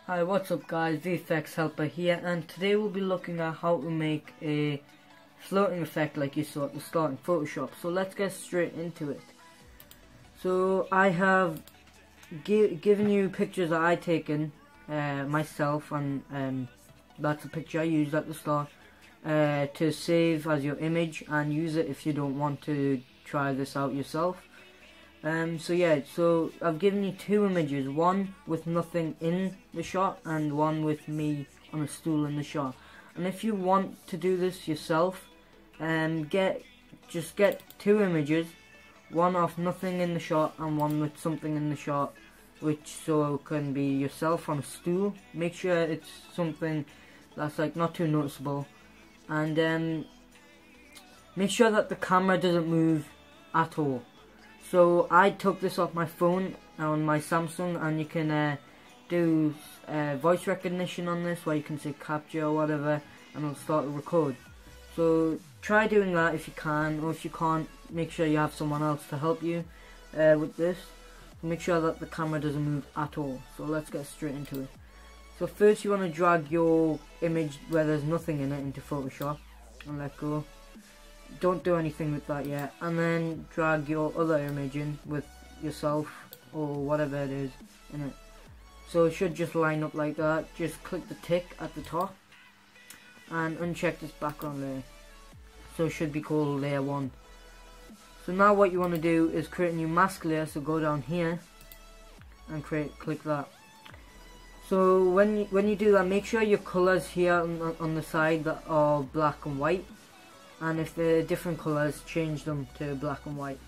Hi, what's up guys, VFX Helper here, and today we'll be looking at how to make a floating effect like you saw at the start in Photoshop. So let's get straight into it. So I have given you pictures that I taken myself, and that's a picture I used at the start to save as your image and use it if you don't want to try this out yourself. So I've given you two images, one with nothing in the shot and one with me on a stool in the shot. And if you want to do this yourself, just get two images, one of nothing in the shot and one with something in the shot, which so can be yourself on a stool. Make sure it's something that's like not too noticeable, and make sure that the camera doesn't move at all. So I took this off my phone on my Samsung, and you can do voice recognition on this, where you can say capture or whatever, and it'll start to record. So try doing that if you can, or if you can't, make sure you have someone else to help you with this. Make sure that the camera doesn't move at all. So let's get straight into it. So first you want to drag your image where there's nothing in it into Photoshop and let go. Don't do anything with that yet, and then drag your other image in with yourself or whatever it is in it. So it should just line up like that. Just click the tick at the top and uncheck this background layer. So it should be called layer 1. So now what you want to do is create a new mask layer. So go down here and click that. So when you do that, make sure your colors here on the side that are black and white. And if they're different colours, change them to black and white.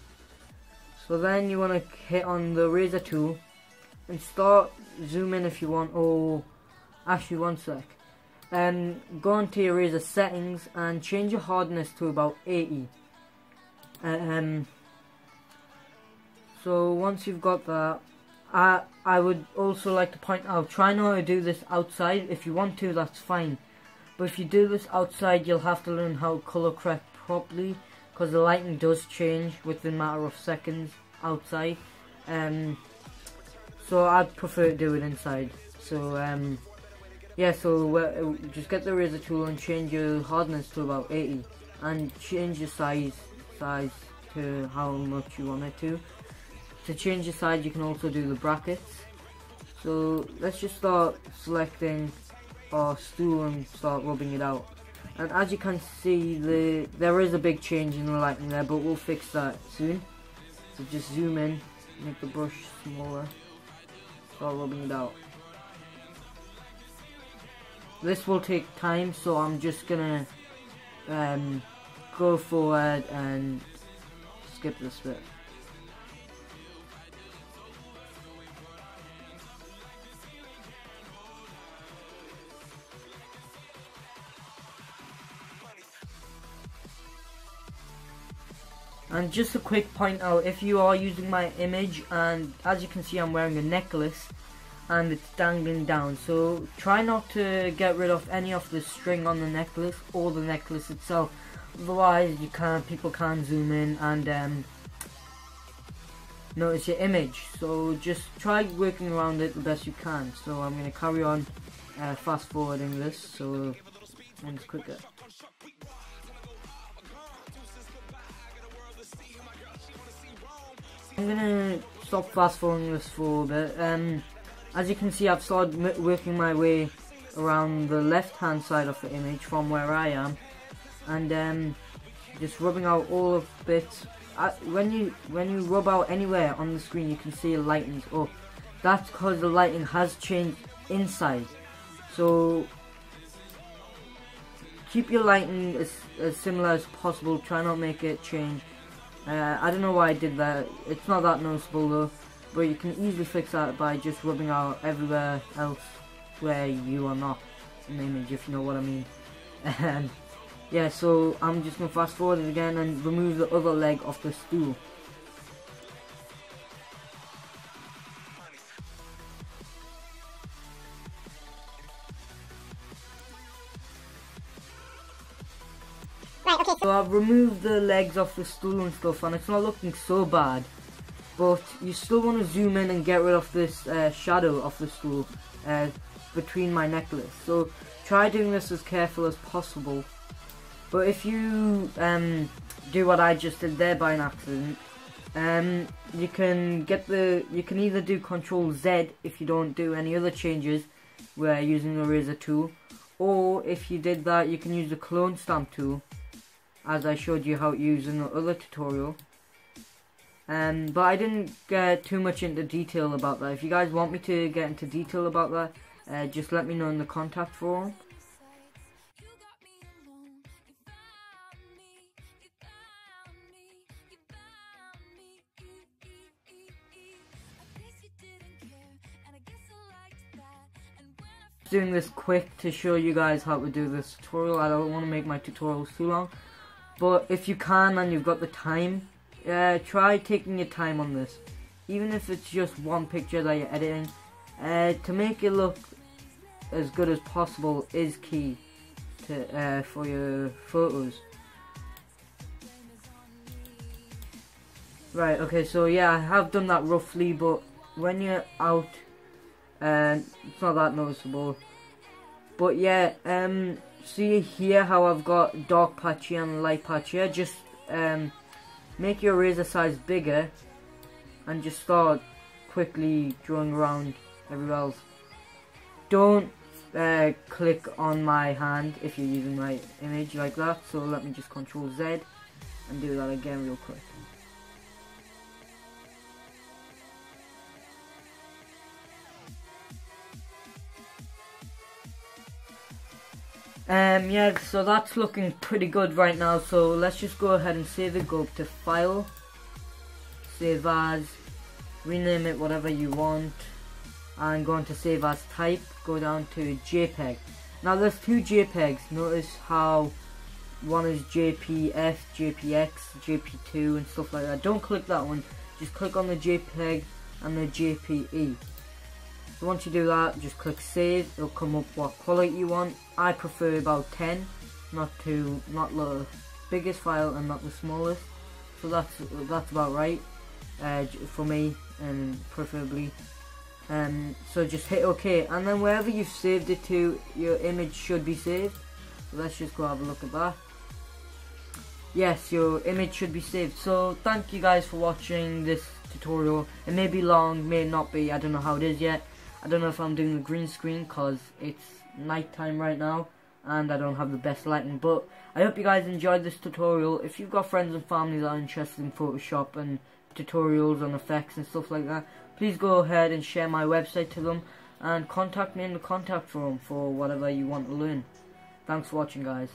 So then you want to hit on the eraser tool and start zoom in if you want. Oh, actually one sec. Go onto your eraser settings and change your hardness to about 80. So once you've got that, I would also like to point out, try not to do this outside. If you want to, that's fine. But if you do this outside, you'll have to learn how to color correct properly, because the lighting does change within a matter of seconds outside. So I'd prefer to do it inside. So just get the eraser tool and change your hardness to about 80, and change your size to how much you want it to. To change the size, you can also do the brackets. So let's just start selecting our stool and start rubbing it out, and as you can see, there is a big change in the lighting there, but we'll fix that soon. So just zoom in, make the brush smaller, start rubbing it out. This will take time, so I'm just gonna go forward and skip this bit. And just a quick point out, if you are using my image, and as you can see I'm wearing a necklace and it's dangling down, so try not to get rid of any of the string on the necklace or the necklace itself, otherwise people can't zoom in and notice your image. So just try working around it the best you can. So I'm going to carry on fast forwarding this so it's quicker. I'm gonna stop fast forwarding this for a bit. As you can see, I've started working my way around the left hand side of the image from where I am, and just rubbing out all of the bits. When you rub out anywhere on the screen, you can see it lightens up. That's because the lighting has changed inside. So keep your lighting as similar as possible. Try not to make it change. I don't know why I did that. It's not that noticeable though, but you can easily fix that by just rubbing out everywhere else where you are not in the image, if you know what I mean. Yeah, so I'm just going to fast forward it again and remove the other leg of the stool. Right, okay. So I've removed the legs off the stool and stuff, and it's not looking so bad. But you still want to zoom in and get rid of this shadow of the stool. between my necklace. So try doing this as careful as possible. But if you do what I just did there by an accident, you can either do Control Z if you don't do any other changes where using the eraser tool, or if you did that, you can use the clone stamp tool, as I showed you how to use in the other tutorial. But I didn't get too much into detail about that. If you guys want me to get into detail about that, just let me know in the contact forum. Doing this quick to show you guys how to do this tutorial. I don't want to make my tutorials too long, but if you can and you've got the time, try taking your time on this, even if it's just one picture that you're editing. To make it look as good as possible is key to for your photos. Right, okay, so yeah, I have done that roughly, but when you're out, it's not that noticeable. But yeah, see here how I've got dark patch here and light patch here. Just make your eraser size bigger and just start quickly drawing around everywhere else. Don't click on my hand if you're using my image like that. So let me just Control Z and do that again real quick. Yeah, so that's looking pretty good right now, so let's just go ahead and save it. Go up to File, Save As, rename it whatever you want, and go into Save As Type, go down to JPEG. Now there's two JPEGs, notice how one is JPF, JPX, JP2 and stuff like that. Don't click that one, just click on the JPEG and the JPE. So once you do that, just click Save. It'll come up what quality you want. I prefer about 10, not the biggest file and not the smallest. So that's about right for me, and preferably. So just hit OK, and then wherever you've saved it to, your image should be saved. So let's just go have a look at that. Yes, your image should be saved. So thank you guys for watching this tutorial. It may be long, may not be, I don't know how it is yet. I don't know if I'm doing the green screen because it's night time right now and I don't have the best lighting, but I hope you guys enjoyed this tutorial. If you've got friends and family that are interested in Photoshop and tutorials on effects and stuff like that, please go ahead and share my website to them and contact me in the contact forum for whatever you want to learn. Thanks for watching, guys.